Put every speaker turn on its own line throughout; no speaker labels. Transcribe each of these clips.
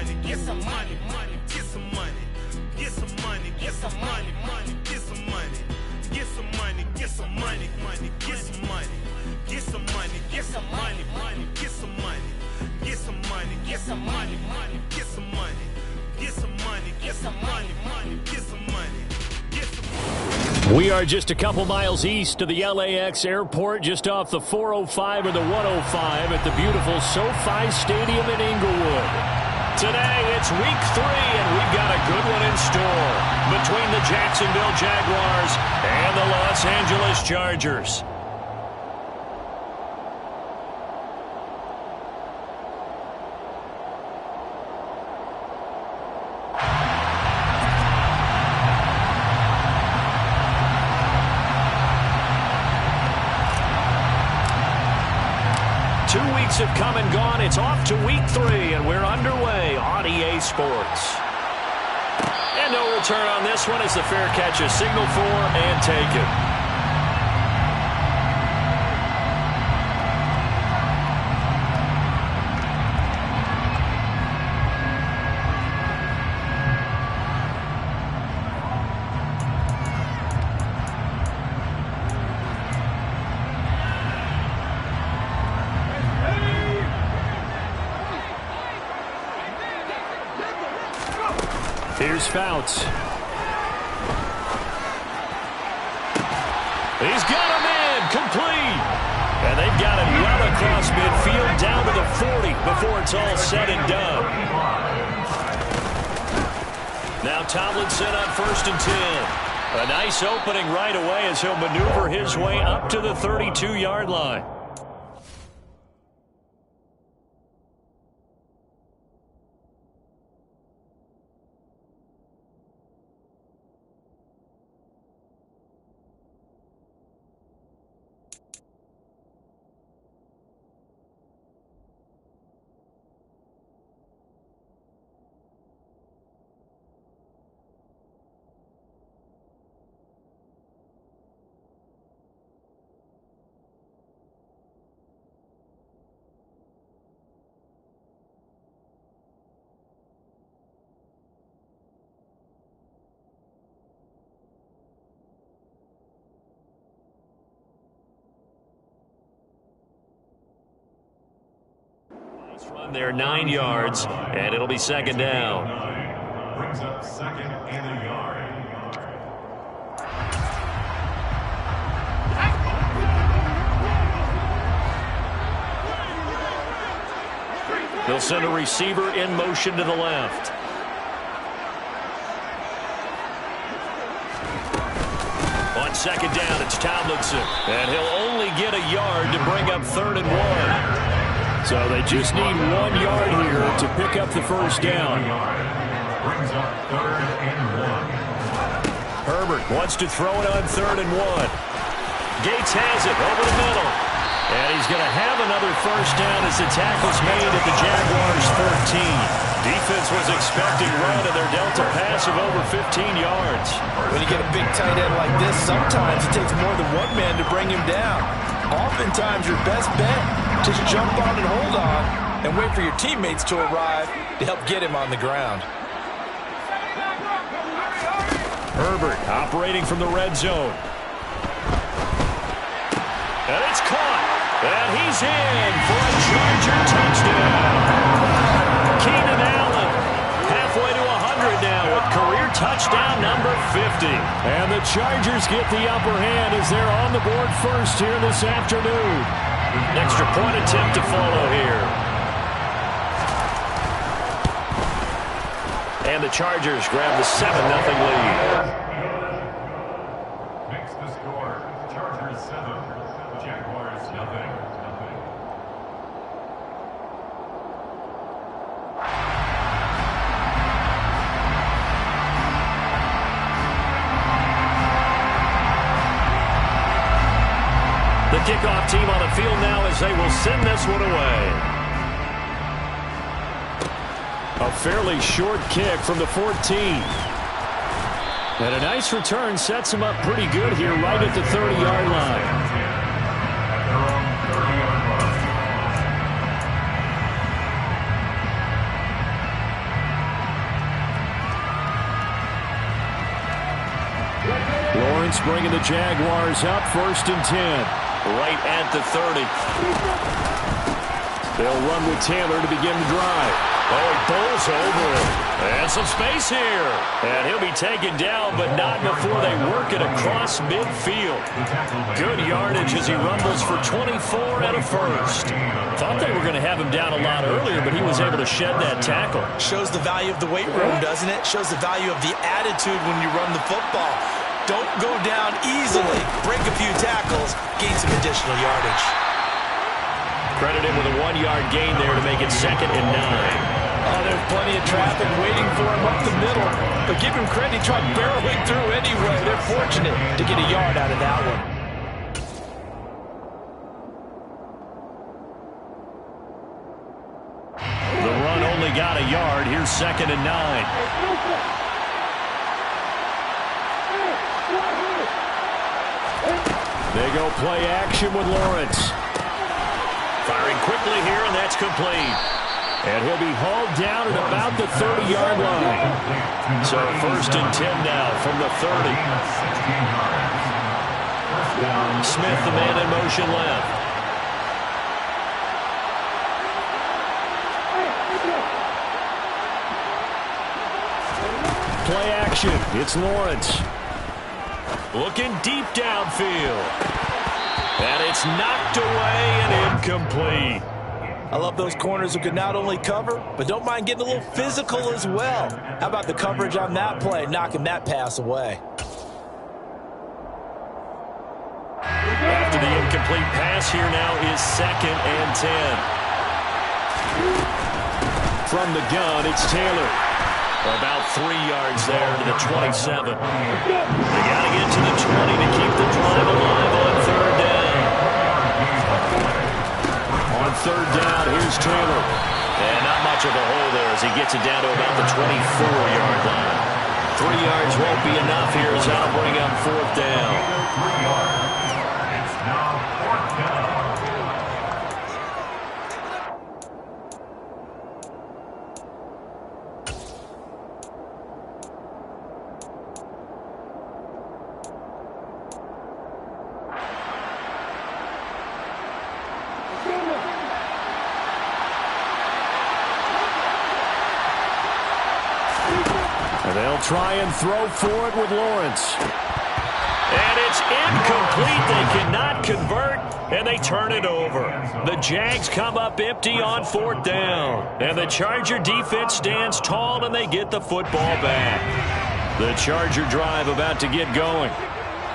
money, get some money, money, get some money, get some money, get some money, money, get some money, get some money, get some money, money, get some money, get some money, get some money, money, get some money, get some money, get some money, money, get some money, get some money, get some money, money, get some money.
We are just a couple miles east of the LAX airport, just off the 405 or the 105 at the beautiful SoFi Stadium in Inglewood. Today, it's week 3, and we've got a good one in store between the Jacksonville Jaguars and the Los Angeles Chargers. Have come and gone. It's off to week 3, and we're underway on EA Sports. And no return on this one as the fair catch is signaled for and taken. 'Here's Fouts. He's got him in, complete. And they've got him well across midfield, down to the 40 before it's all said and done. Now Tomlinson on 1st and 10. A nice opening right away as he'll maneuver his way up to the 32-yard line. Run there 9 yards, and it'll be second down.
Brings up 2nd and a yard.
They'll send a receiver in motion to the left. On second down, it's Tomlinson, and he'll only get a yard to bring up 3rd and 1. So they just need 1 yard here to pick up the first down.
Brings up 3rd and 1.
Herbert wants to throw it on 3rd and 1. Gates has it over the middle. And he's going to have another first down as the tackle's made at the Jaguars' 13. Defense was expecting run, and they're dealt a pass of over 15 yards.
When you get a big tight end like this, sometimes it takes more than one man to bring him down. Oftentimes, your best bet, just jump on and hold on and wait for your teammates to arrive to help get him on the ground.
Herbert operating from the red zone. And it's caught. And he's in for a Charger touchdown. Keenan Allen halfway to 100 now with career touchdown number 50. And the Chargers get the upper hand as they're on the board first here this afternoon. Extra point attempt to follow here. And the Chargers grab the 7-0 lead.
Makes the score. Chargers 7, Jaguars 0.
The kickoff team on the field now as they will send this one away. A fairly short kick from the 14. And a nice return sets him up pretty good here right at the 30-yard line. It's bringing the Jaguars up 1st and 10. Right at the 30. They'll run with Taylor to begin the drive. Oh, he bowls over it. And some space here. And he'll be taken down, but not before they work it across midfield. Good yardage as he rumbles for 24 and a first. Thought they were going to have him down a lot earlier, but he was able to shed that tackle.
Shows the value of the weight room, doesn't it? Shows the value of the attitude when you run the football. Don't go down easily. Break a few tackles, gain some additional yardage.
Credit him with a 1-yard gain there to make it 2nd and 9.
Oh, there's plenty of traffic waiting for him up the middle. But give him credit, he tried barreling through anyway. They're fortunate to get a yard out of that one.
The run only got a yard. Here's 2nd and 9. They go play action with Lawrence. Firing quickly here, and that's complete. And he'll be hauled down at about the 30-yard line. So 1st and 10 now from the 30. Smith, the man in motion left. Play action. It's Lawrence. Looking deep downfield. And it's knocked away and incomplete.
I love those corners who can not only cover, but don't mind getting a little physical as well. How about the coverage on that play, knocking that pass away?
After the incomplete pass, here now is 2nd and 10. From the gun, it's Taylor. About 3 yards there to the 27. They got to get to the 20 to keep the drive alive on 3rd down. On 3rd down, here's Taylor. And not much of a hole there as he gets it down to about the 24-yard line. 3 yards won't be enough here as that'll bring up 4th down.
3 yards. It's now 4th down.
They'll try and throw for it with Lawrence. And it's incomplete. They cannot convert, and they turn it over. The Jags come up empty on 4th down. And the Charger defense stands tall, and they get the football back. The Charger drive about to get going.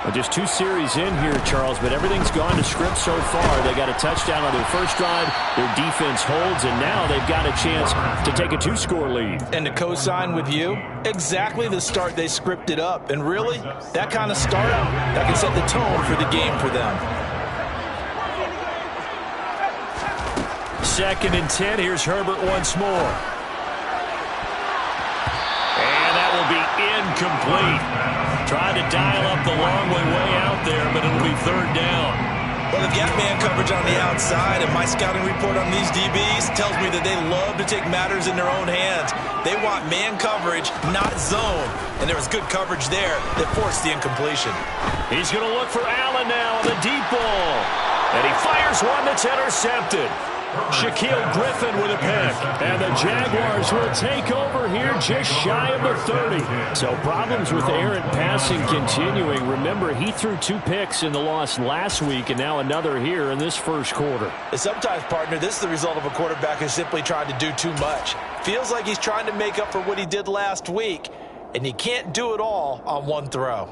Well, just 2 series in here, Charles, but everything's gone to script so far. They got a touchdown on their first drive. Their defense holds, and now they've got a chance to take a 2-score lead.
And to co-sign with you, exactly the start they scripted up. And really, that kind of start, that can set the tone for the game for them.
2nd and 10. Here's Herbert once more. And that will be incomplete. Tried to dial up the long way out there, but it'll be 3rd down.
Well, they've got man coverage on the outside, and my scouting report on these DBs tells me that they love to take matters in their own hands. They want man coverage, not zone. And there was good coverage there that forced the incompletion.
He's going to look for Allen now on the deep ball. And he fires one that's intercepted. Shaquille Griffin with a pick. And the Jaguars will take over here just shy of the 30. So problems with errant passing continuing. Remember, he threw 2 picks in the loss last week and now another here in this first quarter.
And sometimes, partner, this is the result of a quarterback who's simply trying to do too much. Feels like he's trying to make up for what he did last week, and you can't do it all on one throw.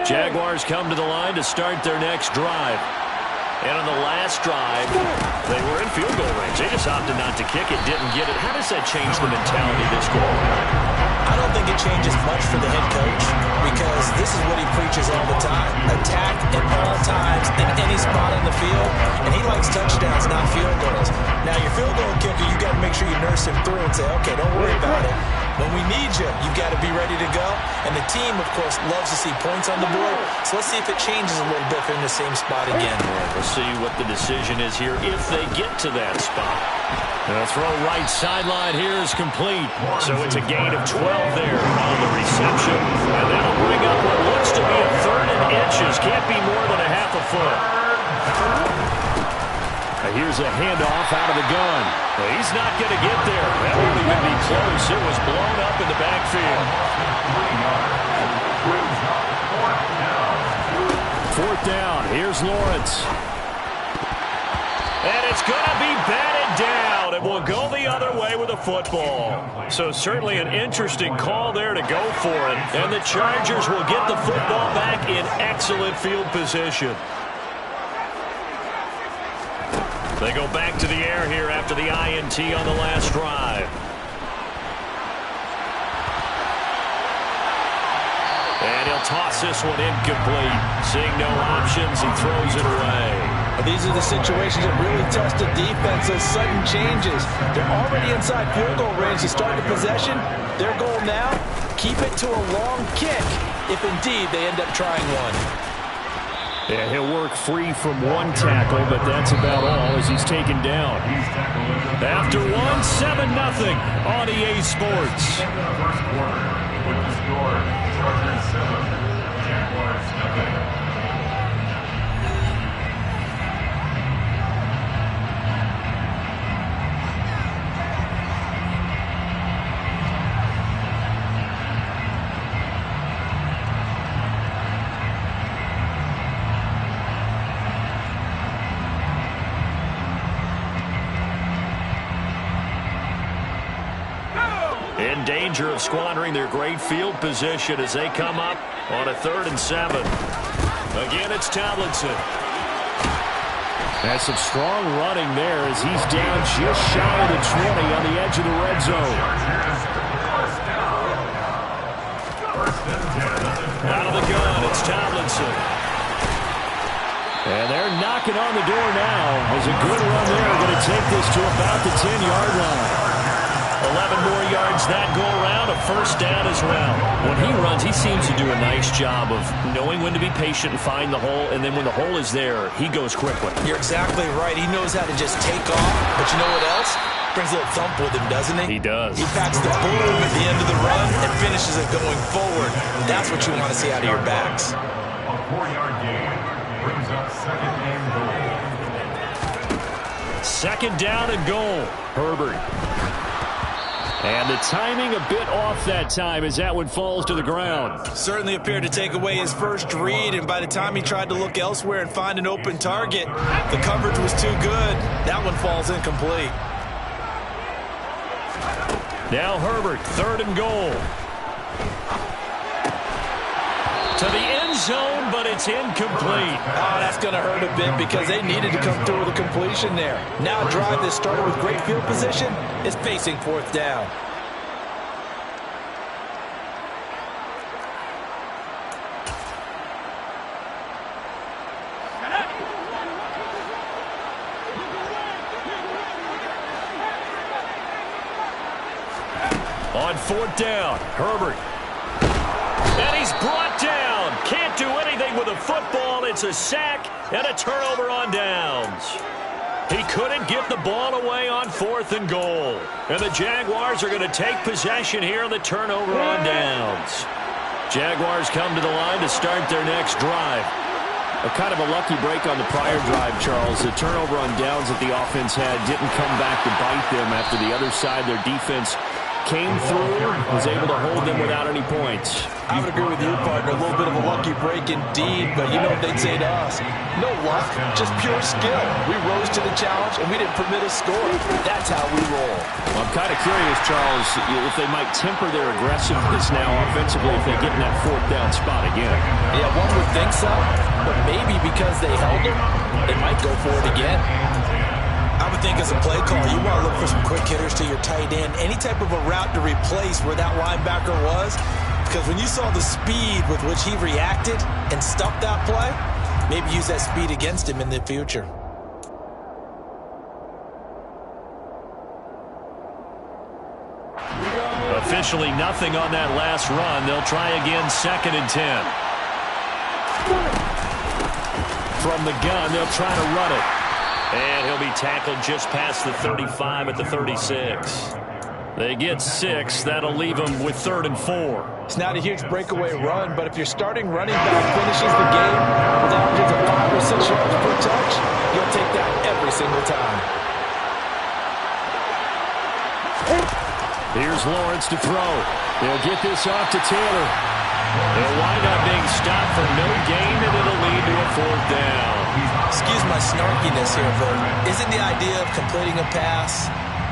Jaguars come to the line to start their next drive. And on the last drive, they were in field goal range. They just opted not to kick it, didn't get it. How does that change the mentality this goal?
I don't think it changes much for the head coach because this is what he preaches all the time. Attack at all times in any spot on the field, and he likes touchdowns, not field goals. Now, your field goal kicker, you got to make sure you nurse him through and say, okay, don't worry about it. When we need you, you've got to be ready to go. And the team, of course, loves to see points on the board. So let's see if it changes a little bit if they're in the same spot again.
We'll see what the decision is here if they get to that spot. The throw right sideline here is complete. So it's a gain of 12 there on the reception. And that'll bring up what looks to be a 3rd and inches. Can't be more than a half a foot. Here's a handoff out of the gun. Well, he's not going to get there. That won't even be close. It was blown up in the backfield. 4th down. Here's Lawrence. And it's going to be batted down. It will go the other way with the football. So certainly an interesting call there to go for it. And the Chargers will get the football back in excellent field position. They go back to the air here after the INT on the last drive. And he'll toss this one incomplete. Seeing no options, he throws it away.
These are the situations that really test the defense, those sudden changes. They're already inside field goal range to start the possession. Their goal now, keep it to a long kick, if indeed they end up trying one.
Yeah, he'll work free from one tackle, but that's about all as he's taken down. After 1, 7-0 on EA Sports.
First quarter with the score, Chargers 7, Jaguars nothing.
In danger of squandering their great field position as they come up on a 3rd and 7. Again, it's Tomlinson. Has some strong running there as he's down just shy of the 20 on the edge of the red zone. Out of the gun, it's Tomlinson. And they're knocking on the door now. There's a good run there. Going to take this to about the 10-yard line. 11 more yards that go around, a 1st down as well. When he runs, he seems to do a nice job of knowing when to be patient and find the hole, and then when the hole is there, he goes quickly.
You're exactly right. He knows how to just take off, but you know what else? Brings a little thump with him, doesn't he?
He does.
He packs the boom at the end of the run and finishes it going forward. That's what you want to see out of your backs.
A 4-yard gain brings up 2nd and goal.
2nd down and goal. Herbert. And the timing a bit off that time as that one falls to the ground.
Certainly appeared to take away his first read, and by the time he tried to look elsewhere and find an open target, the coverage was too good. That one falls incomplete.
Now Herbert, 3rd and goal. To the end zone, but it's incomplete.
Oh, that's going to hurt a bit because they needed to come through with a completion there. Now a drive that started with great field position is facing 4th down.
On 4th down, Herbert. And he's brought down. Can't do anything with a football. It's a sack and a turnover on downs. He couldn't get the ball away on 4th and goal. And the Jaguars are going to take possession here on the turnover on downs. Jaguars come to the line to start their next drive. A kind of a lucky break on the prior drive, Charles. The turnover on downs that the offense had didn't come back to bite them after the other side. Their defense came through, was able to hold them without any points.
I would agree with you, partner. A little bit of a lucky break indeed, but you know what they'd say to us? No luck, just pure skill. We rose to the challenge, and we didn't permit a score. That's how we roll.
Well, I'm kind of curious, Charles, if they might temper their aggressiveness now offensively if they get in that 4th down spot again.
Yeah, one would think so, but maybe because they held them, they might go for it again. I would think as a play caller, you want to look for some quick hitters to your tight end. Any type of a route to replace where that linebacker was. Because when you saw the speed with which he reacted and stuffed that play, maybe use that speed against him in the future.
officially nothing on that last run. They'll try again, 2nd and 10. From the gun, they'll try to run it. And he'll be tackled just past the 35 at the 36. They get 6. That'll leave them with 3rd and 4.
It's not a huge breakaway run, but if your starting running back finishes the game with averages of 5 or 6 yards per touch, you'll take that every single time.
Here's Lawrence to throw. They'll get this off to Taylor. They'll wind up being stopped for no gain, and it'll lead to a 4th down.
Excuse my snarkiness here, but isn't the idea of completing a pass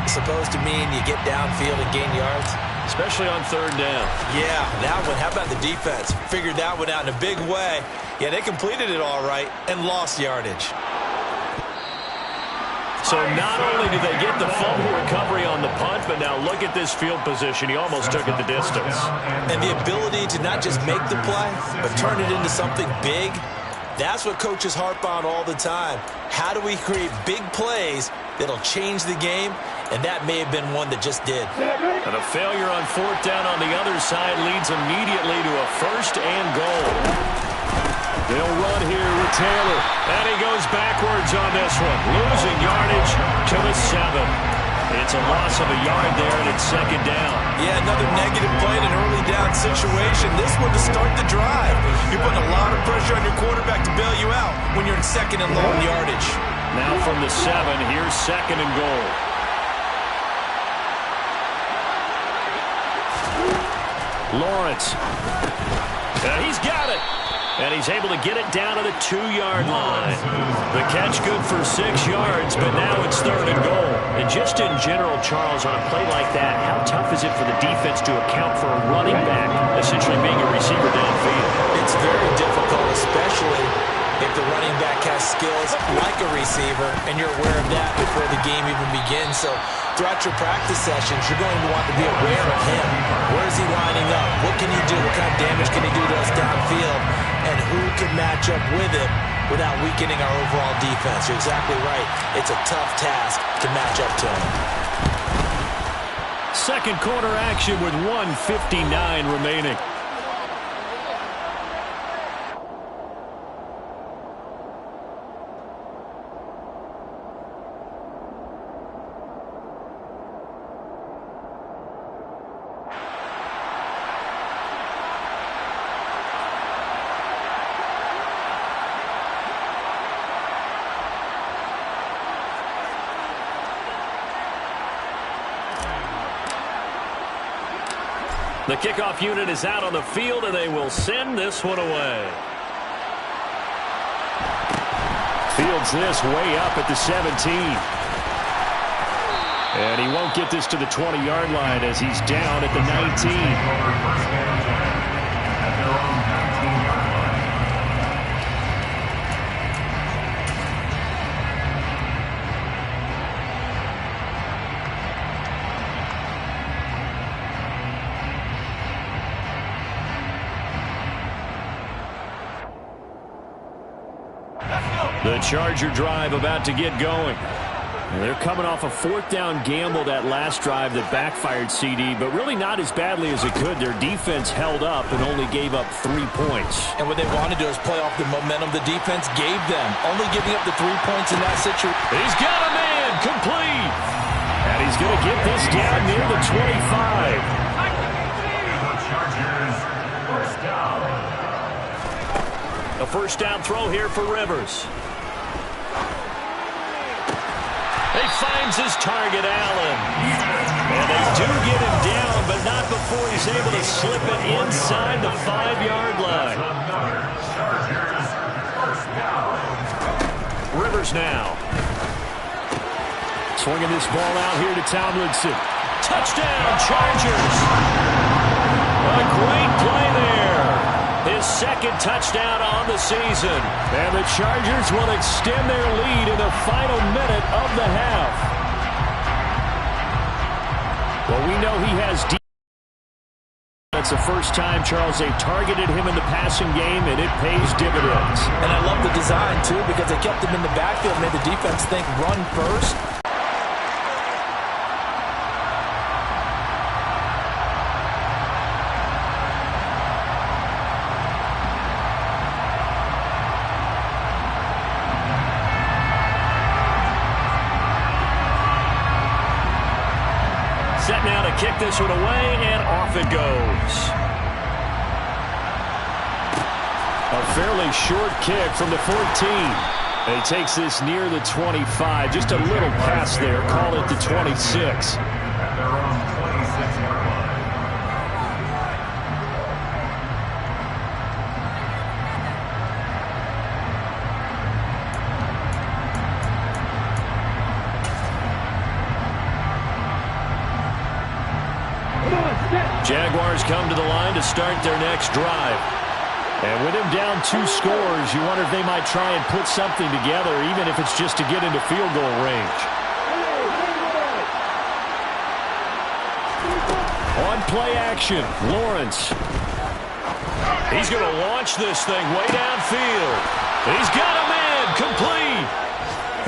supposed to mean you get downfield and gain yards?
Especially on 3rd down.
Yeah, that one. How about the defense? Figured that one out in a big way. Yeah, they completed it all right and lost yardage.
So not only did they get the fumble recovery on the punt, but now look at this field position. He almost took it the distance.
And the ability to not just make the play, but turn it into something big, that's what coaches harp on all the time. How do we create big plays that'll change the game? And that may have been one that just did.
And a failure on 4th down on the other side leads immediately to a 1st and goal. They'll run here with Taylor. And he goes backwards on this one. Losing yardage to the 7. It's a loss of a yard there, and it's 2nd down.
Yeah, another negative play in an early down situation. This one to start the drive. You're putting a lot of pressure on your quarterback to bail you out when you're in 2nd and long yardage.
Now from the 7, here's 2nd and goal. Lawrence. And he's got it. And he's able to get it down to the 2-yard line. The catch good for 6 yards, but now it's 3rd and goal. And just in general, Charles, on a play like that, how tough is it for the defense to account for a running back essentially being a receiver downfield?
It's very difficult, especially if the running back has skills like a receiver, and you're aware of that before the game even begins. So throughout your practice sessions, you're going to want to be aware of him. Where is he lining up? What can he do? What kind of damage can he do to us downfield? And who can match up with him without weakening our overall defense? You're exactly right. It's a tough task to match up to him.
Second quarter action with 1:59 remaining. The kickoff unit is out on the field, and they will send this one away. Fields this way up at the 17. And he won't get this to the 20-yard line as he's down at the 19. The Charger drive about to get going. They're coming off a 4th down gamble that last drive that backfired CD, but really not as badly as it could. Their defense held up and only gave up 3 points.
And what they wanted to do is play off the momentum the defense gave them, only giving up the 3 points in that situation.
He's got a man, complete. And he's going to get this down near the 25. A 1st down throw here for Rivers. He finds his target, Allen. And they do get him down, but not before he's able to slip it inside the 5-yard line. Rivers now. Swinging this ball out here to Tomlinson. Touchdown, Chargers. A great play there. His 2nd touchdown on the season. And the Chargers will extend their lead in the final minute of the half. Well, we know he has deep. That's the first time, Charles, they targeted him in the passing game, and it pays dividends.
And I love the design, too, because they kept him in the backfield, made the defense think run first.
now to kick this one away, and off it goes. A fairly short kick from the 14. And he takes this near the 25. Just a little pass there. Call it the 26.
At their own 26-yard line.
Jaguars come to the line to start their next drive. And with him down 2 scores, you wonder if they might try and put something together, even if it's just to get into field goal range. On play action, Lawrence. He's going to launch this thing way downfield. He's got him in, complete.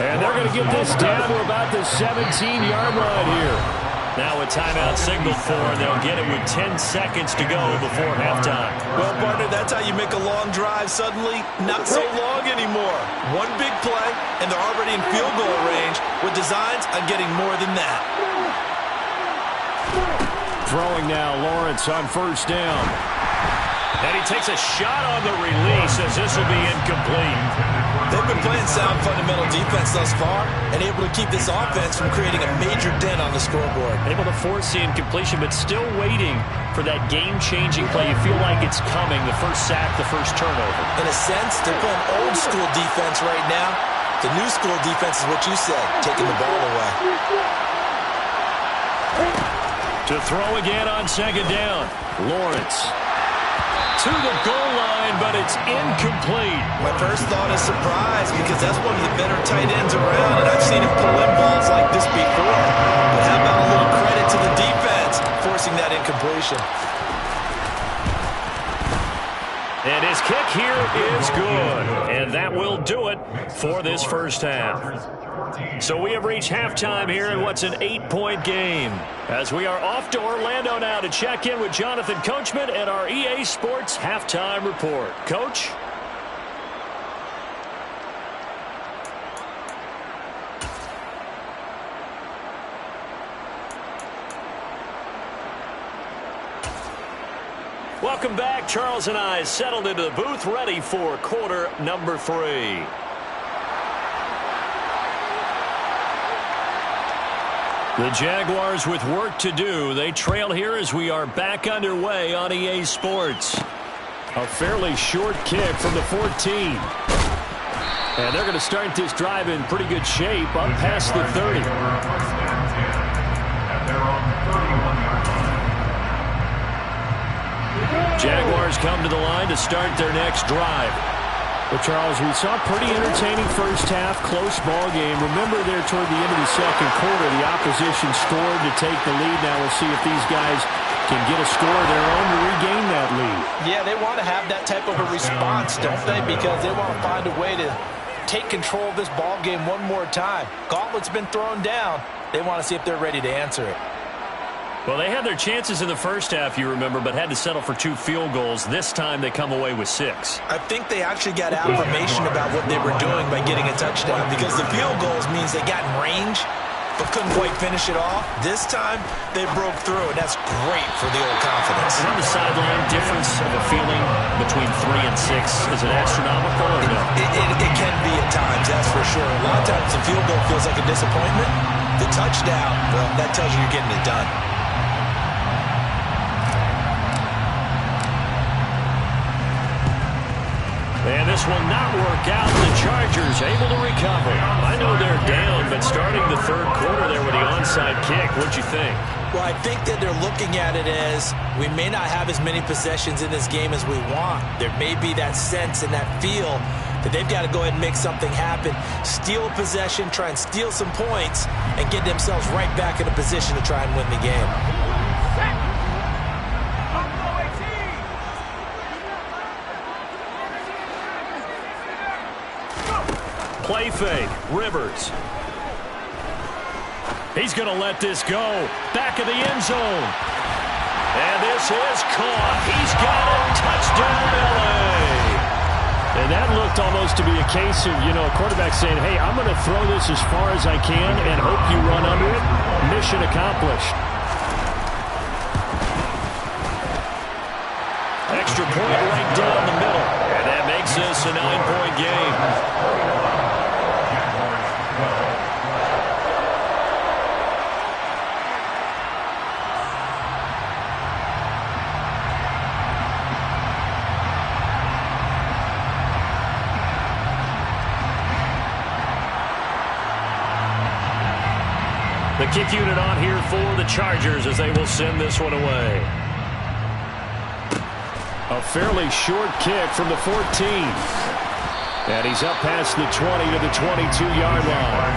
And they're going to get this down to about the 17-yard line here. Now a timeout signaled for, and they'll get it with 10 seconds to go before halftime.
Well, partner, that's how you make a long drive suddenly not so long anymore. One big play, and they're already in field goal range with designs on getting more than that.
Throwing now, Lawrence on first down. And he takes a shot on the release as this will be incomplete.
They've been playing sound fundamental defense thus far and able to keep this offense from creating a major dent on the scoreboard.
Able to force the incompletion, but still waiting for that game-changing play. You feel like it's coming, the first sack, the first turnover.
In a sense, they're playing old-school defense right now. The new-school defense is what you said, taking the ball away.
To throw again on second down, Lawrence. To the goal line, but it's incomplete.
My first thought is surprise because that's one of the better tight ends around, and I've seen him pull in balls like this before. But how about a little credit to the defense forcing that incompletion?
And his kick here is good. And that will do it for this first half. So we have reached halftime here in what's an 8-point game. As we are off to Orlando now to check in with Jonathan Coachman and our EA Sports Halftime Report. Coach? Welcome back. Charles and I settled into the booth, ready for quarter number 3. The Jaguars with work to do. They trail here as we are back underway on EA Sports. A fairly short kick from the 14. And they're going to start this drive in pretty good shape up past the 30. Jaguars come to the line to start their next drive. Well, Charles, we saw a pretty entertaining first half, close ball game. Remember there toward the end of the second quarter, the opposition scored to take the lead. Now we'll see if these guys can get a score of their own to regain that lead.
Yeah, they want to have that type of a response, don't they? Because they want to find a way to take control of this ball game one more time. Gauntlet's been thrown down. They want to see if they're ready to answer it.
Well, they had their chances in the first half, you remember, but had to settle for 2 field goals. This time they come away with 6.
I think they actually got affirmation about what they were doing by getting a touchdown because the field goals means they got in range but couldn't quite finish it off. This time they broke through, and that's great for the old confidence.
And on the sideline, difference of a feeling between 3 and 6, is it astronomical or no?
It can be at times, that's for sure. A lot of times the field goal feels like a disappointment. The touchdown, well, that tells you you're getting it done.
And this will not work out. The Chargers able to recover. I know they're down, but starting the third quarter there with the onside kick, what'd you think?
Well, I think that they're looking at it as we may not have as many possessions in this game as we want. There may be that sense and that feel that they've got to go ahead and make something happen, steal a possession, try and steal some points, and get themselves right back in a position to try and win the game.
Play fake, Rivers. He's going to let this go. Back of the end zone. And this is caught. He's got it. Touchdown, L.A. And that looked almost to be a case of, a quarterback saying, hey, I'm going to throw this as far as I can and hope you run under it. Mission accomplished. extra point right down the middle. And that makes this a 9-point game. The kick unit on here for the Chargers as they will send this one away. A fairly short kick from the 14. And he's up past the 20 to the 22-yard line.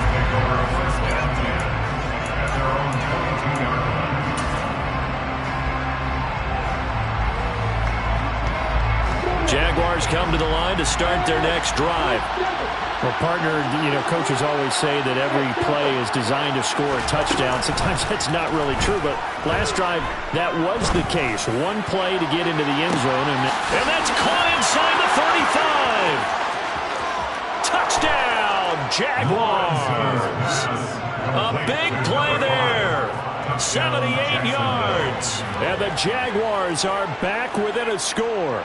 Jaguars come to the line to start their next drive.
Well, partner, coaches always say that every play is designed to score a touchdown. Sometimes that's not really true, but last drive, that was the case. One play to get into the end zone.
And that's caught inside the 35. Touchdown, Jaguars. A big play there. 78 yards.
And the Jaguars are back within a score.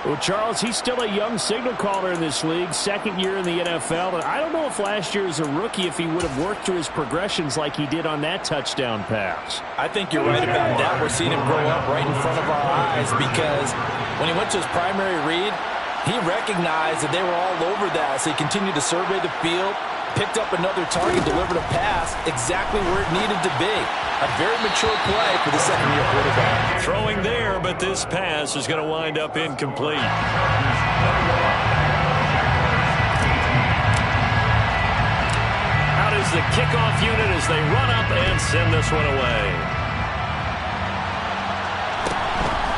Well, Charles, he's still a young signal caller in this league, second year in the NFL. And I don't know if last year as a rookie, if he would have worked through his progressions like he did on that touchdown pass.
I think you're right about that. We're seeing him grow up right in front of our eyes because when he went to his primary read, he recognized that they were all over that. So he continued to survey the field, picked up another target, delivered a pass exactly where it needed to be. A very mature play for the second-year quarterback.
Throwing there, but this pass is going to wind up incomplete. Out is the kickoff unit as they run up and send this one away.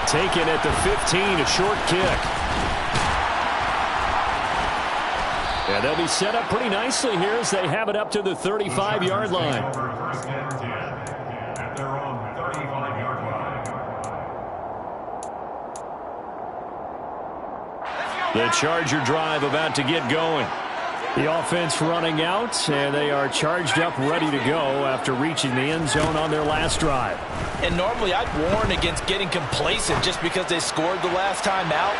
Taken at the 15, a short kick. And they'll be set up pretty nicely here as they have it up to the 35-yard line.
The Charger drive about to get going.
The offense running out, and they are charged up, ready to go after reaching the end zone on their last drive.
And normally I'd warn against getting complacent just because they scored the last time out.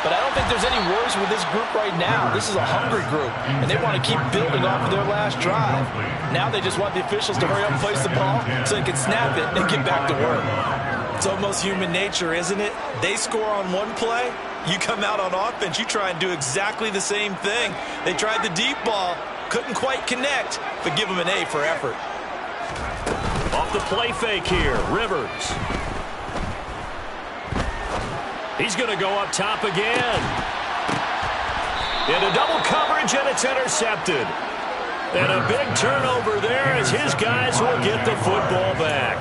But I don't think there's any worries with this group right now. This is a hungry group, and they want to keep building off of their last drive. Now they just want the officials to hurry up and place the ball so they can snap it and get back to work.
It's almost human nature, isn't it? They score on one play. You come out on offense, you try and do exactly the same thing. They tried the deep ball, couldn't quite connect, but give them an A for effort.
Off the play fake here, Rivers. He's going to go up top again. Into double coverage, and it's intercepted. And a big turnover there as his guys will get the football back.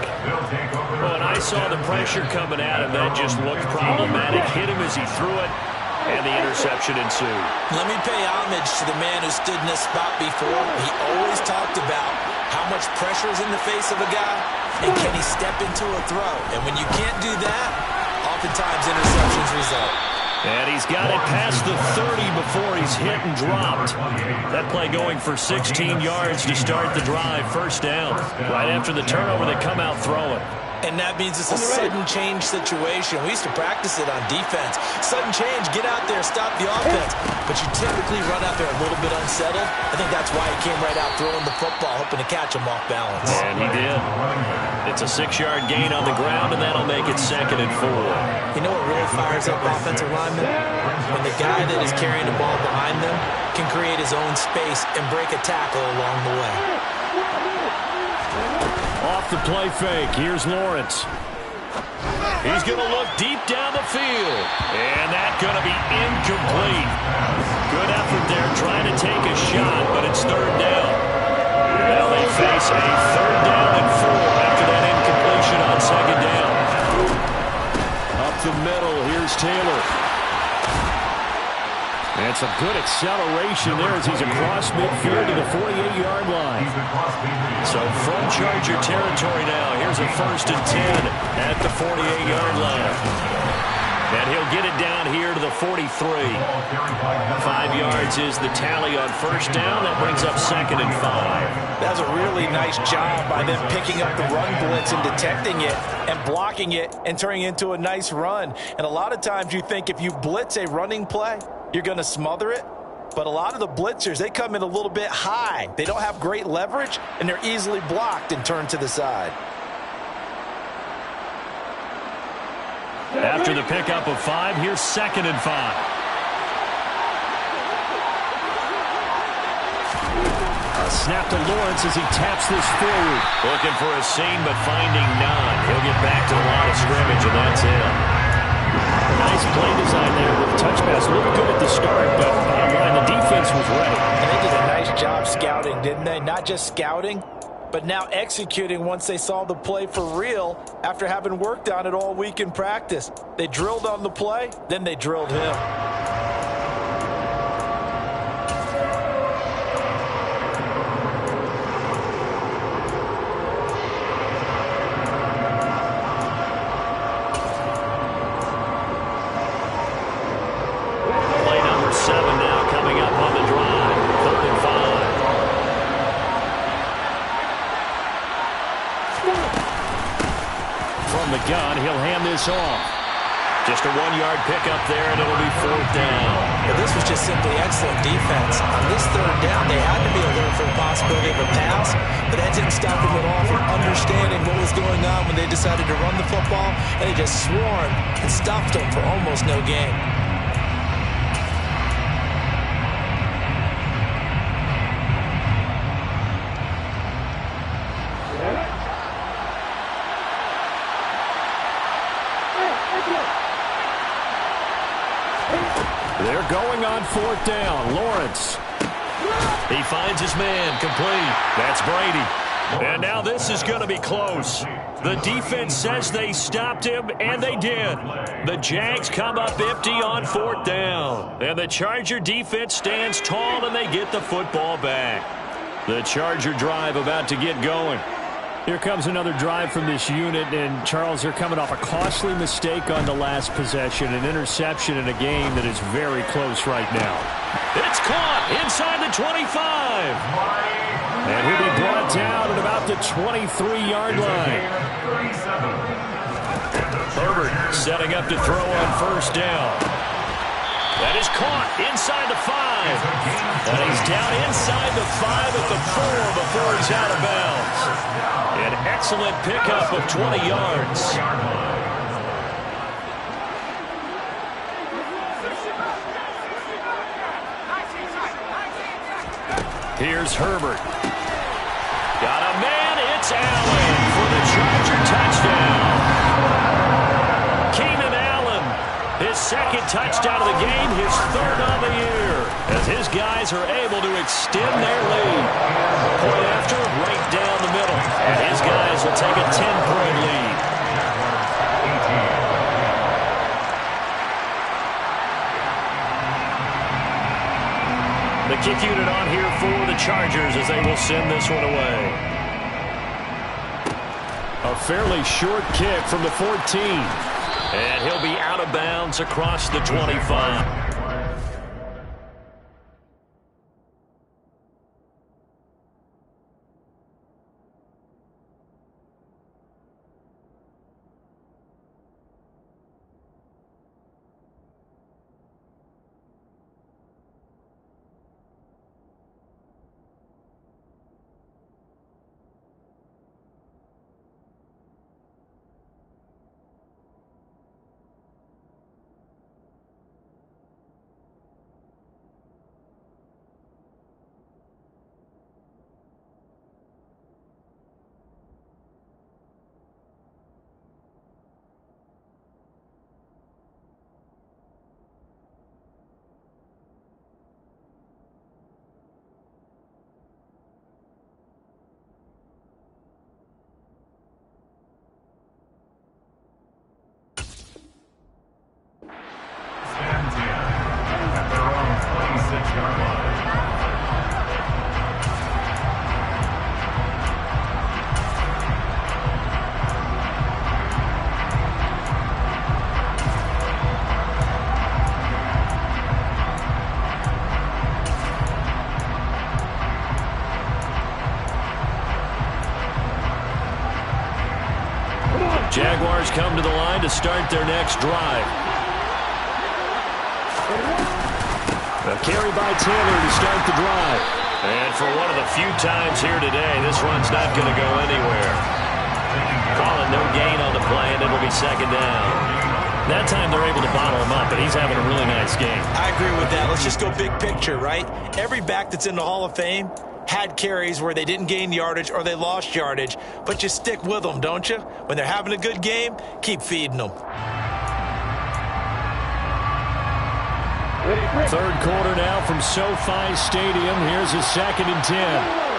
Oh, and I saw the pressure coming at him. That just looked problematic. Hit him as he threw it, and the interception ensued.
Let me pay homage to the man who stood in this spot before. He always talked about how much pressure is in the face of a guy, and can he step into a throw. And when you can't do that, oftentimes interceptions result.
And he's got it past the 30 before he's hit and dropped. That play going for 16 yards to start the drive. First down. Right after the turnover, they come out throwing.
And that means it's a sudden change situation. We used to practice it on defense. Sudden change, get out there, stop the offense. But you typically run out there a little bit unsettled. I think that's why he came right out throwing the football, hoping to catch him off balance.
And he did. It's a 6-yard gain on the ground, and that'll make it 2nd and 4.
You know what really fires up offensive linemen? When the guy that is carrying the ball behind them can create his own space and break a tackle along the way.
Off the play fake, here's Lawrence.
He's going to look deep down the field. And that's going to be incomplete. Good effort there trying to take a shot, but it's 3rd down. Now they face a 3rd down and 4 after that incompletion on 2nd down.
Up the middle, here's Taylor. And some good acceleration there as he's across midfield to the 48-yard line.
So from Charger territory now, here's a 1st and 10 at the 48-yard line. And he'll get it down here to the 43. 5 5 yards is the tally on first down. That brings up 2nd and 5.
That was a really nice job by them picking up the run blitz and detecting it and blocking it and turning it into a nice run. And a lot of times you think if you blitz a running play, you're going to smother it. But a lot of the blitzers, they come in a little bit high. They don't have great leverage, and they're easily blocked and turned to the side.
After the pickup of 5, here's 2nd and 5. A snap to Lawrence as he taps this forward.
Looking for a seam, but finding none. He'll get back to the line of scrimmage, and that's it.
Nice play design there with touch pass. Looked good at the start, but bottom line, the defense was ready.
And they did a nice job scouting, didn't they? Not just scouting, but now executing once they saw the play for real after having worked on it all week in practice. They drilled on the play, then they drilled him.
Play number 7 now coming up on the drive. 3rd and 5.
From the gun, he'll hand this off.
Just a 1-yard pickup there, and it'll be 4th down.
But this was just simply excellent defense. On this 3rd down, they had to be alert for the possibility of a pass, but that didn't stop them at all from understanding what was going on when they decided to run the football, and they just swarmed and stopped them for almost no gain.
They're going on 4th down. Lawrence.
He finds his man, complete. That's Brady. And now this is going to be close. The defense says they stopped him, and they did. The Jags come up empty on 4th down. And the Charger defense stands tall, and they get the football back.
The Charger drive about to get going. Here comes another drive from this unit, and Charles, they're coming off a costly mistake on the last possession, an interception in a game that is very close right now.
It's caught inside the 25.
And he'll be brought down at about the 23-yard line.
Herbert setting up to throw on 1st down. That is caught inside the 5. And he's down inside the 5 at the 4 before he's out of bounds. An excellent pickup of 20 yards.
Here's Herbert.
Got a man, it's Allen for the Charger touchdown. Keenan Allen, his 2nd touchdown of the game, his 3rd on the year, as his guys are able to extend their lead. Point after, right down the middle, and his guys will take a 10-point lead. The kick unit on here for the Chargers as they will send this one away.
A fairly short kick from the 14.
And he'll be out of bounds across the 25.
Jaguars come to the line to start their next drive. A carry by Taylor to start the drive. And for one of the few times here today, this run's not going to go anywhere. Calling no gain on the play, and it'll be second down. That time they're able to bottle him up, but he's having a really nice game.
I agree with that. Let's just go big picture, right? Every back that's in the Hall of Fame had carries where they didn't gain yardage or they lost yardage, but you stick with them, don't you? When they're having a good game, keep feeding them.
Third quarter now from SoFi Stadium. Here's a 2nd and 10.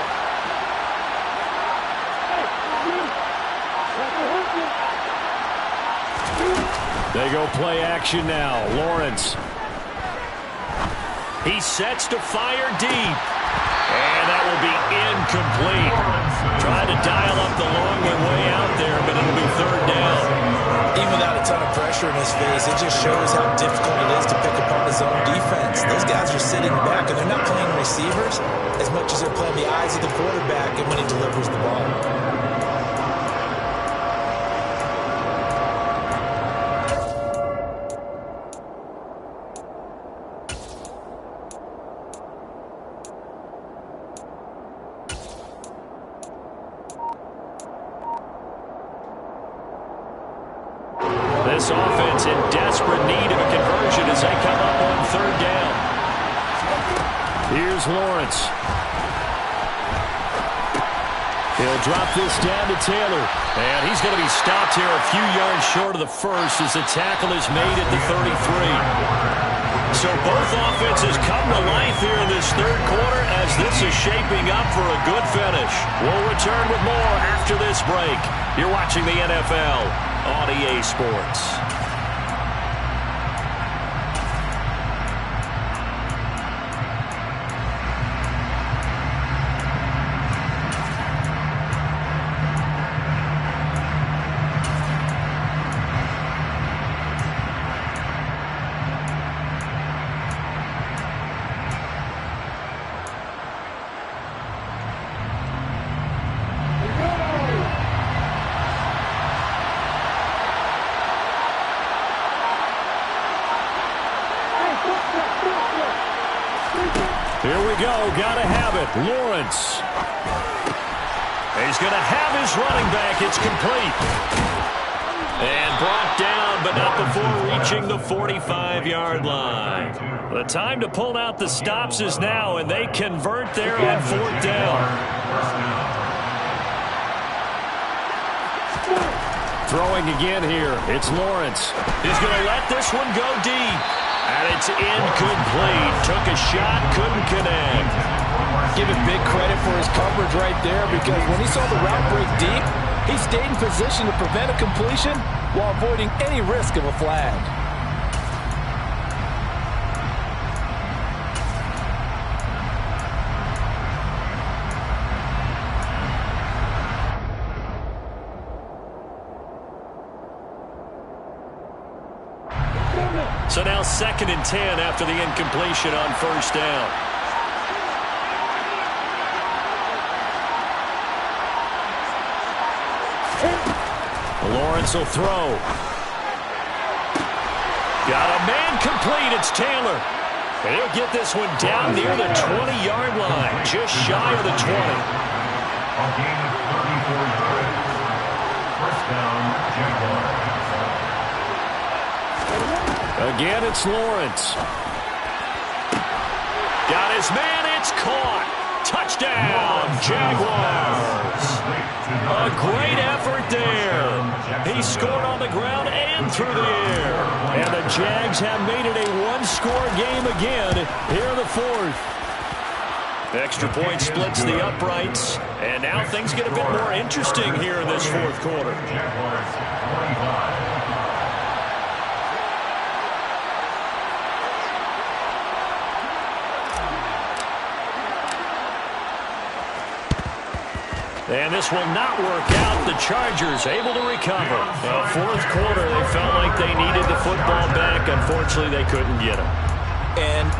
They go play action now. Lawrence. He sets to fire deep. And that will be incomplete. Trying to dial up the long way out there, but it'll be third down.
Even without a ton of pressure in his face, it just shows how difficult it is to pick apart his own defense. Those guys are sitting back, and they're not playing receivers as much as they're playing the eyes of the quarterback and when he delivers the ball.
This offense in desperate need of a conversion as they come up on third down. Here's Lawrence. He'll drop this down to Taylor. And he's going to be stopped here a few yards short of the first as the tackle is made at the 33. So both offenses come to life here in this third quarter as this is shaping up for a good finish. We'll return with more after this break. You're watching the NFL on EA Sports. Here we go. Gotta have it. Lawrence. He's going to have his running back. It's complete. And brought down, but not before reaching the 45-yard line. The time to pull out the stops is now, and they convert there on fourth down. Throwing again here. It's Lawrence. He's going to let this one go deep. And it's incomplete. Took a shot, couldn't connect.
Give him big credit for his coverage right there because when he saw the route break deep, he stayed in position to prevent a completion while avoiding any risk of a flag.
So now 2nd and 10 after the incompletion on first down. Lawrence will throw. Got a man complete. It's Taylor. And he'll get this one down near the 20-yard line, just shy of the 20.
A gain of 34 yards. First down, Jaguars.
Again, it's Lawrence. Got his man. It's caught. Touchdown, Jaguars. A great effort there. He scored on the ground and through the air. And the Jags have made it a one-score game again here in the fourth. Extra point splits the uprights. And now things get a bit more interesting here in this fourth quarter.
Jaguars 45.
And this will not work out. The Chargers able to recover. Fourth quarter, they felt like they needed the football back. Unfortunately, they couldn't get it.
And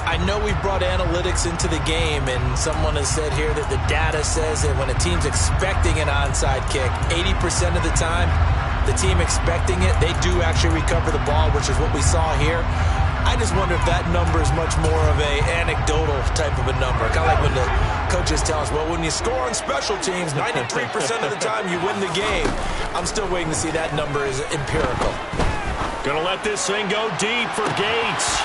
I know we've brought analytics into the game, and someone has said here that the data says that when a team's expecting an onside kick, 80% of the time, the team expecting it, they do actually recover the ball, which is what we saw here. I just wonder if that number is much more of a anecdotal type of a number. Kind of like when the coaches tell us, well, when you score on special teams, 93% of the time you win the game. I'm still waiting to see that number is empirical.
Gonna let this thing go deep for Gates.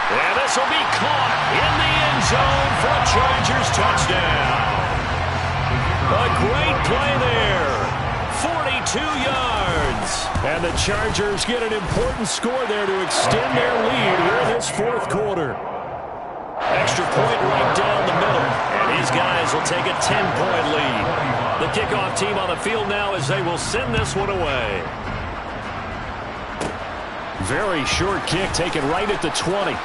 And this will be caught in the end zone for a Chargers touchdown. A great play there. 42 yards. And the Chargers get an important score there to extend their lead here in this fourth quarter. Extra point right down the middle. And these guys will take a 10-point lead. The kickoff team on the field now as they will send this one away. Very short kick taken right at the 20.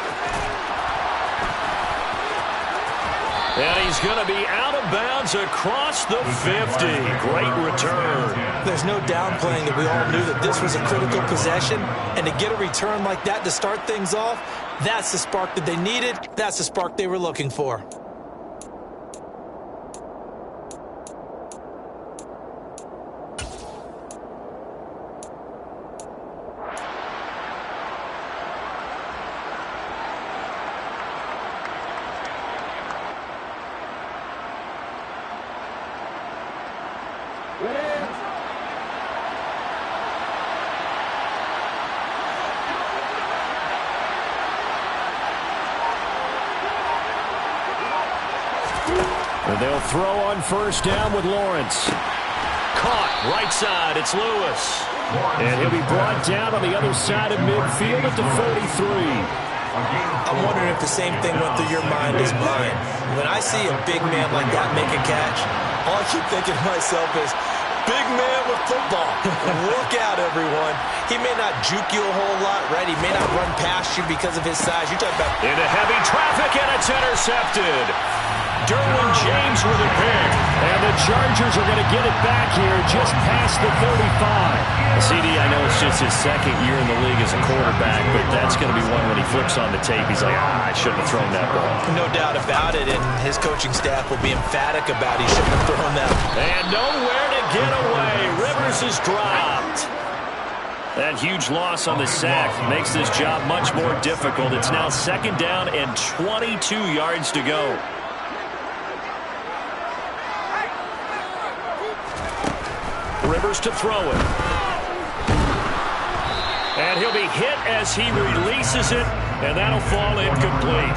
And he's going to be out of bounds across the 50. Great return.
There's no downplaying that we all knew that this was a critical possession. And to get a return like that to start things off, that's the spark that they needed. That's the spark they were looking for.
And they'll throw on first down with Lawrence. Caught right side. It's Lewis. And he'll be brought down on the other side of midfield at the 43.
I'm wondering if the same thing went through your mind as mine. When I see a big man like that make a catch, all I keep thinking to myself is, big man with football. Look out, everyone. He may not juke you a whole lot, right? He may not run past you because of his size. You're talking about...
Into heavy traffic, and it's intercepted. Derwin James with a pick. And the Chargers are going to get it back here just past the 35. CD, I know it's just his second year in the league as a quarterback, but that's going to be one when he flips on the tape. He's like, I shouldn't have thrown that ball.
No doubt about it, and his coaching staff will be emphatic about he shouldn't have thrown that.
And nowhere to get away. Rivers is dropped. That huge loss on the sack makes this job much more difficult. It's now second down and 22 yards to go. Rivers to throw it. And he'll be hit as he releases it, and that'll fall incomplete.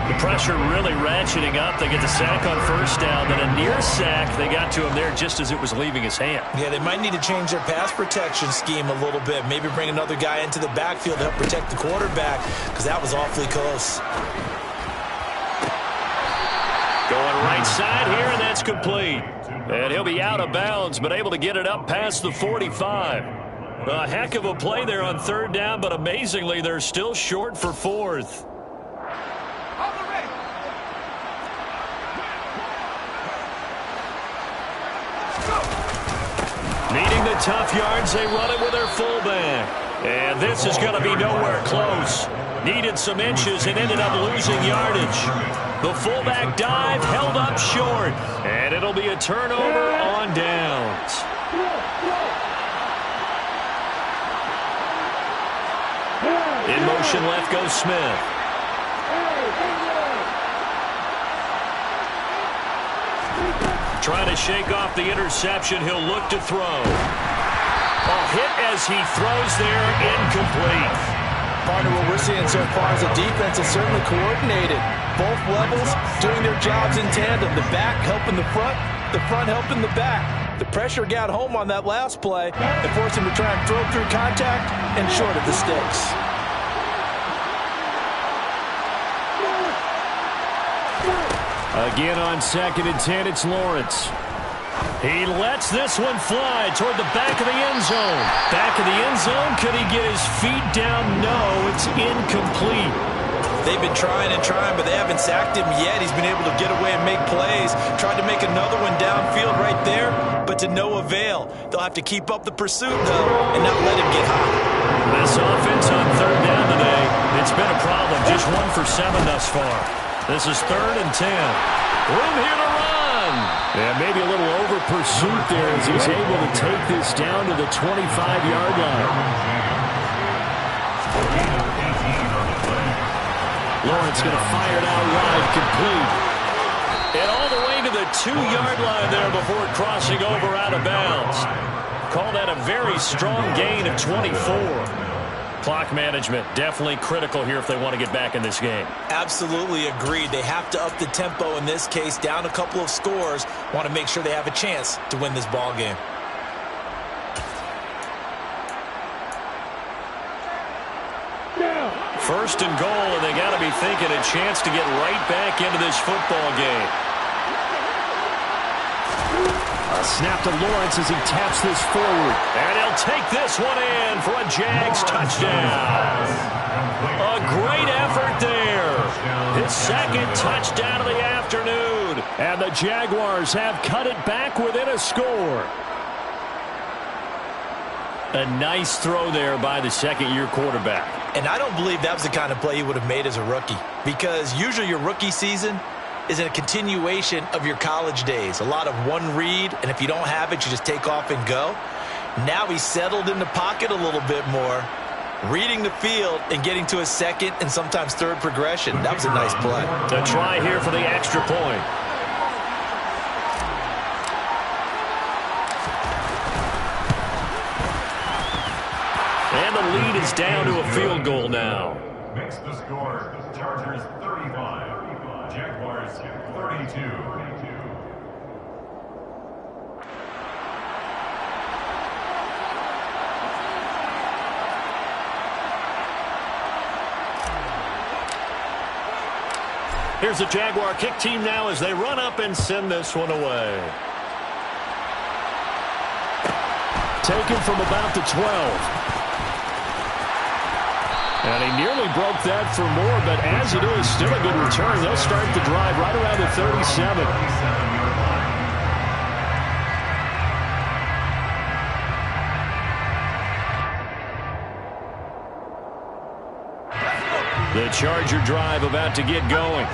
The pressure really ratcheting up. They get the sack on first down, then a near sack. They got to him there just as it was leaving his hand.
Yeah, they might need to change their pass protection scheme a little bit. Maybe bring another guy into the backfield to help protect the quarterback, because that was awfully close.
Going right side here, and that's complete. And he'll be out of bounds, but able to get it up past the 45. A heck of a play there on third down, but amazingly, they're still short for fourth. Needing the tough yards, they run it with their fullback. And this is going to be nowhere close. Needed some inches and ended up losing yardage. The fullback dive held up short. And it'll be a turnover on downs. In motion left goes Smith. Trying to shake off the interception. He'll look to throw. A hit as he throws there, incomplete.
Partner, what we're seeing so far is the defense is certainly coordinated. Both levels doing their jobs in tandem. The back helping the front helping the back. The pressure got home on that last play and forced him to try and throw through contact and short of the sticks.
Again on 2nd and 10, it's Lawrence. He lets this one fly toward the back of the end zone. Back of the end zone, could he get his feet down? No, it's incomplete.
They've been trying and trying, but they haven't sacked him yet. He's been able to get away and make plays. Tried to make another one downfield right there, but to no avail. They'll have to keep up the pursuit, though, and not let him get hot.
This offense on third down today, it's been a problem. Just 1 for 7 thus far. This is 3rd and 10. Room here to run. And maybe a little over pursuit there as he's able to take this down to the 25-yard line. Lawrence going to fire it out wide, complete. And all the way to the 2-yard line there before crossing over out of bounds. Call that a very strong gain of 24. Clock management definitely critical here if they want to get back in this game.
Absolutely agreed. They have to up the tempo in this case, down a couple of scores. Want to make sure they have a chance to win this ball game.
First and goal, and they got to be thinking a chance to get right back into this football game. A snap to Lawrence as he taps this forward. And he'll take this one in for a Jags touchdown. A great effort there. His second touchdown of the afternoon. And the Jaguars have cut it back within a score. A nice throw there by the second-year quarterback.
And I don't believe that was the kind of play he would have made as a rookie. Because usually your rookie season is a continuation of your college days. A lot of one read, and if you don't have it, you just take off and go. Now he's settled in the pocket a little bit more, reading the field and getting to a second and sometimes third progression. That was a nice play.
A try here for the extra point. And the lead is down to a field goal now.
Makes the score. Chargers 35. Jaguars 32.
Here's the Jaguar kick team now as they run up and send this one away. Taken from about the 12. And he nearly broke that for more, but as it is, still a good return. They'll start the drive right around the 37. The Charger drive about to get going.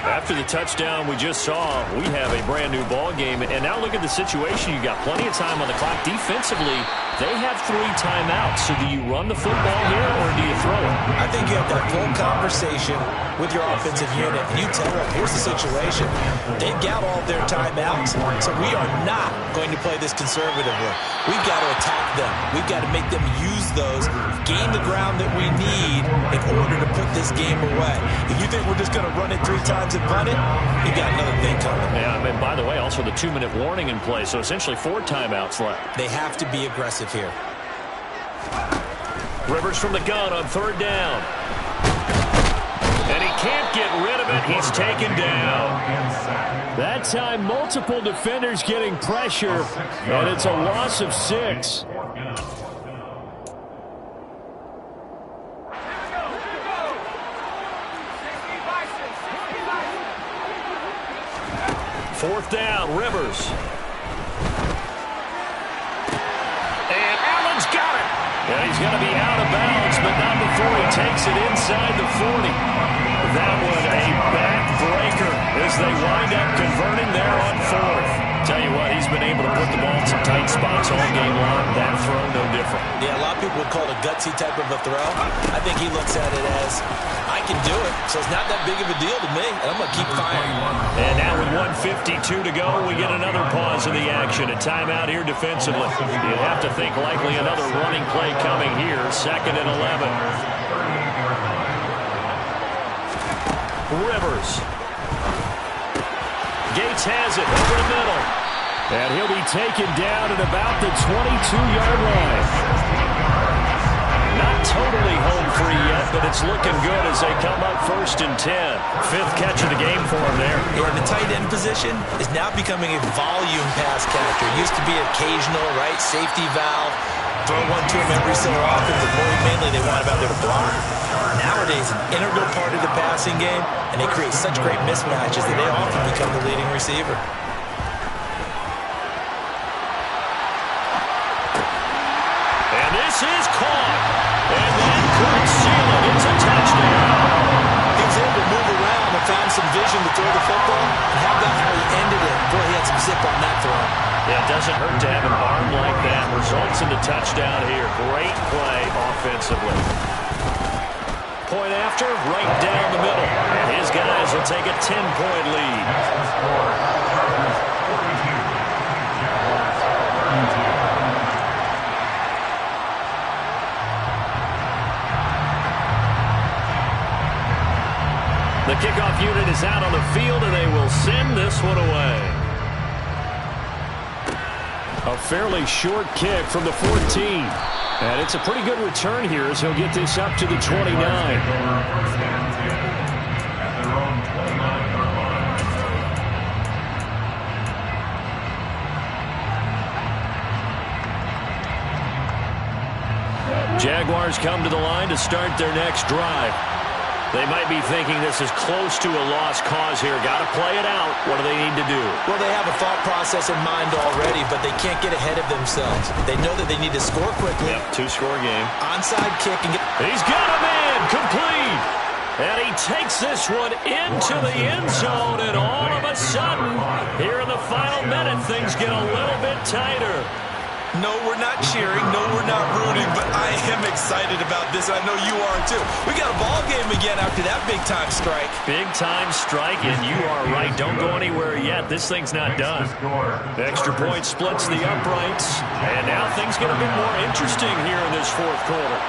After the touchdown we just saw, we have a brand-new ball game. And now look at the situation. You got plenty of time on the clock. Defensively, they have 3 timeouts. So do you run the football here or do you throw it?
I think you have that full conversation with your offensive unit. And you tell them, here's the situation. They've got all their timeouts. So we are not going to play this conservatively. We've got to attack them. We've got to make them use those, gain the ground that we need in order to put this game away. If you think we're just going to run it 3 times and punt it, you got another thing coming.
Yeah, and by the way, also the 2-minute warning in play. So essentially 4 timeouts left.
They have to be aggressive here.
Rivers from the gun on 3rd down. And he can't get rid of it. He's taken down. That time, multiple defenders getting pressure, and it's a loss of 6. Fourth down, Rivers. And Allen's got it. And he's going to be out of bounds, but not before he takes it inside the 40. That one a backbreaker as they wind up converting there on 4th. Tell you what, he's been able to put the ball in some tight spots all game long. That throw, no different.
Yeah, a lot of people would call it a gutsy type of a throw. I think he looks at it as, I can do it, so it's not that big of a deal to me, and I'm going to keep firing.
And now with 1:52 to go, we get another pause in the action. A timeout here defensively. You'd have to think likely another running play coming here. 2nd and 11. Rivers. Gates has it over the middle. And he'll be taken down at about the 22-yard line. Not totally home free yet, but it's looking good as they come up 1st and 10. 5th catch of the game for him there.
Yeah, the tight end position is now becoming a volume pass catcher. It used to be occasional, right, safety valve. Throw one to him every so often, but more mainly they want him out there to block. Nowadays, an integral part of the passing game, and they create such great mismatches that they often become the leading receiver.
And this is caught. And that could seal it. It's a touchdown.
He was able to move around and found some vision to throw the football, and how about how he ended it? Boy, he had some zip on that throw.
Yeah, it doesn't hurt to have an arm like that. Results in the touchdown here. Great play offensively. Point after, right down the middle. And his guys will take a 10-point lead. The kickoff unit is out on the field, and they will send this one away. A fairly short kick from the 14. And it's a pretty good return here as he'll get this up to the 29. Jaguars come to the line to start their next drive. They might be thinking this is close to a lost cause here. Got to play it out. What do they need to do?
Well, they have a thought process in mind already, but they can't get ahead of themselves. They know that they need to score quickly.
Yep, two-score game.
Onside kick. And
he's got a man complete. And he takes this one into the end zone, and all of a sudden, here in the final minute, things get a little bit tighter.
No, we're not cheering. No, we're not rooting, but I am excited about this, and I know you are too. We got a ball game again after that big-time strike.
Big-time strike, and you are right. Don't go anywhere yet. This thing's not done. Extra point splits the uprights, and now things get a bit more interesting here in this fourth quarter.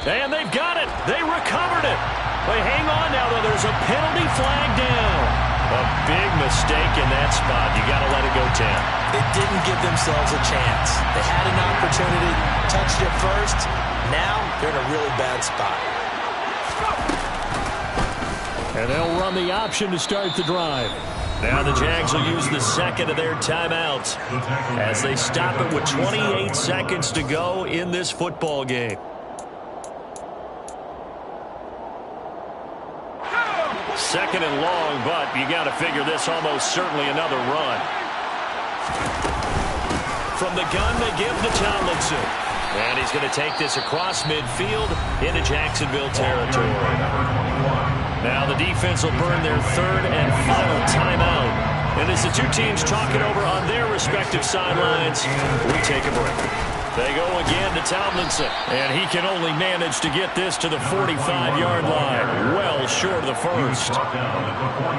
And they've got it. They recovered it. They hang on now, though. There's a penalty flag down. A big mistake in that spot. You got to let it go 10.
They didn't give themselves a chance. They had an opportunity, touched it first. Now they're in a really bad spot.
And they'll run the option to start the drive. Now the Jags will use the second of their timeouts as they stop it with 28 seconds to go in this football game. Second and long, but you got to figure this almost certainly another run. From the gun, they give to Tomlinson. And he's going to take this across midfield into Jacksonville territory. Now the defense will burn their third and final timeout. And as the two teams talk it over on their respective sidelines, we take a break. They go again to Tomlinson, and he can only manage to get this to the 45-yard line, well short of the first.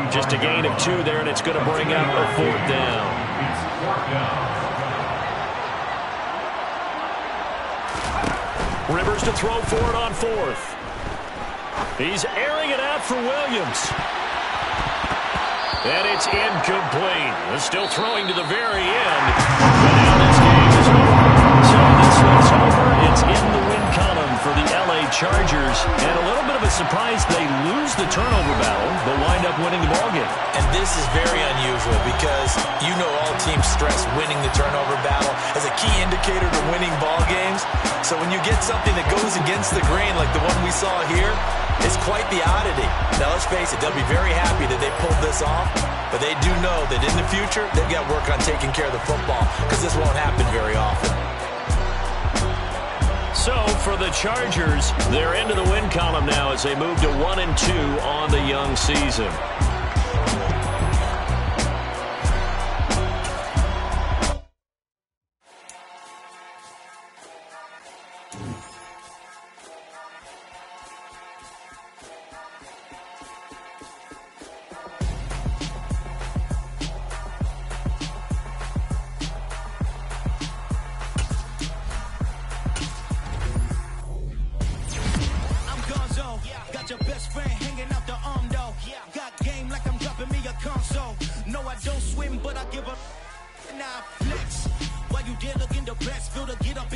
Just a gain of 2 there, and it's going to bring up a fourth down. Rivers to throw for it on fourth. He's airing it out for Williams. And it's incomplete. They're still throwing to the very end. But now this game is over. So this one's over. It's in the win column for the LA Chargers. And a little bit of a surprise, they lose the turnover battle, but wind up winning the ballgame.
And this is very unusual because you know all teams stress winning the turnover battle as a key indicator to winning ball games. So when you get something that goes against the grain like the one we saw here, it's quite the oddity. Now, let's face it, they'll be very happy that they pulled this off, but they do know that in the future, they've got to work on taking care of the football because this won't happen very often.
So, for the Chargers, they're into the win column now as they move to 1-2 on the young season.
Flex. While you there looking the best, feel to get up